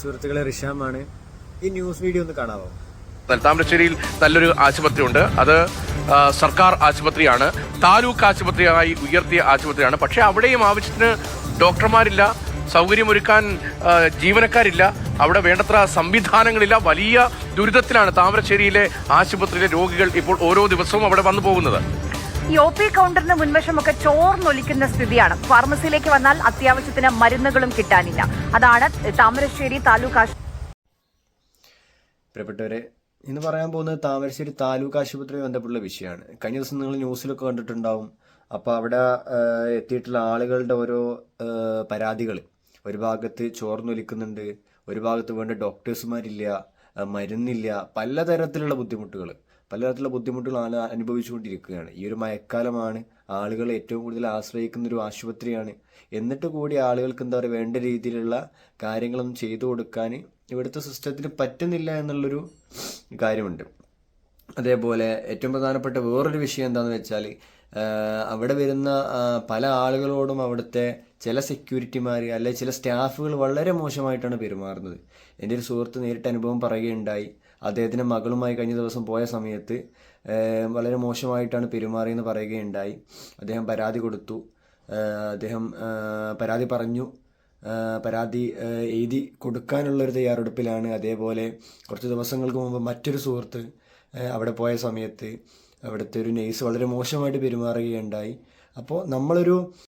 സുഹൃത്തുക്കളെ, റിഷാമാണ്. ഈ news video ഒന്ന് കാണാമോ? താമരശ്ശേരിയിൽ നല്ലൊരു ആശുപത്രിയുണ്ട്. അത് സർക്കാർ ആശുപത്രിയാണ്, താലൂക്ക് ആശുപത്രിയായി ഉയർത്തിയ ആശുപത്രിയാണ്. പക്ഷേ അവിടെയും ആവശ്യത്തിന് ഡോക്ടർമാരില്ല, സൗകര്യമൊരുക്കാൻ ജീവനക്കാരില്ല, അവിടെ വേണ്ടത്ര സംവിധാനങ്ങളില്ല. വലിയ ദുരിതത്തിലാണ് താമരശ്ശേരിയിലെ ആശുപത്രിയിലെ രോഗികൾ ഇപ്പോൾ ഓരോ ദിവസവും അവിടെ വന്നു പോകുന്നത്. ഈ ഒ പി കൗണ്ടറിന് മുൻവശമൊക്കെ ചോർന്നൊലിക്കുന്ന സ്ഥിതിയാണ്. ഫാർമസിയിലേക്ക് വന്നാൽ അത്യാവശ്യത്തിന് മരുന്നുകളും കിട്ടാനില്ല. അതാണ് താമരശ്ശേരി താലൂക്ക് ആശുപത്രി. പ്രിയപ്പെട്ടവരെ, ഇന്ന് പറയാൻ പോകുന്നത് താമരശ്ശേരി താലൂക്ക് ആശുപത്രിയുമായി ബന്ധപ്പെട്ടുള്ള വിഷയമാണ്. കഴിഞ്ഞ ദിവസം നിങ്ങൾ ന്യൂസിലൊക്കെ കണ്ടിട്ടുണ്ടാവും. അപ്പോൾ അവിടെ എത്തിയിട്ടുള്ള ആളുകളുടെ ഓരോ പരാതികൾ. ഒരു ഭാഗത്ത് ചോർന്നൊലിക്കുന്നുണ്ട്, ഒരു ഭാഗത്ത് വേണ്ട ഡോക്ടേഴ്സുമാരില്ല, മരുന്നില്ല, പലതരത്തിലുള്ള ബുദ്ധിമുട്ടുകൾ അനുഭവിച്ചുകൊണ്ടിരിക്കുകയാണ്. ഈ ഒരു മഴക്കാലമാണ്, ആളുകൾ ഏറ്റവും കൂടുതൽ ആശ്രയിക്കുന്ന ഒരു ആശുപത്രിയാണ്. എന്നിട്ട് കൂടി ആളുകൾക്ക് എന്താ പറയുക, വേണ്ട രീതിയിലുള്ള കാര്യങ്ങളൊന്നും ചെയ്തു കൊടുക്കാൻ ഇവിടുത്തെ സിസ്റ്റത്തിന് പറ്റുന്നില്ല എന്നുള്ളൊരു കാര്യമുണ്ട്. അതേപോലെ ഏറ്റവും പ്രധാനപ്പെട്ട വേറൊരു വിഷയം എന്താണെന്ന് വെച്ചാൽ, അവിടെ വരുന്ന പല ആളുകളോടും അവിടുത്തെ ചില സെക്യൂരിറ്റിമാർ അല്ലെ ചില സ്റ്റാഫുകൾ വളരെ മോശമായിട്ടാണ് പെരുമാറുന്നത്. എൻ്റെ ഒരു സുഹൃത്ത് നേരിട്ട് അനുഭവം പറയുകയുണ്ടായി. അദ്ദേഹത്തിൻ്റെ മകളുമായി കഴിഞ്ഞ ദിവസം പോയ സമയത്ത് വളരെ മോശമായിട്ടാണ് പെരുമാറിയെന്ന് പറയുകയുണ്ടായി. അദ്ദേഹം പരാതി കൊടുത്തു, അദ്ദേഹം പരാതി പറഞ്ഞു, പരാതി എഴുതി കൊടുക്കാനുള്ളൊരു തയ്യാറെടുപ്പിലാണ്. അതേപോലെ കുറച്ച് ദിവസങ്ങൾക്ക് മുമ്പ് മറ്റൊരു സുഹൃത്ത് അവിടെ പോയ സമയത്ത് അവിടുത്തെ ഒരു നേഴ്സ് വളരെ മോശമായിട്ട് പെരുമാറുകയുണ്ടായി. അപ്പോൾ നമ്മളൊരു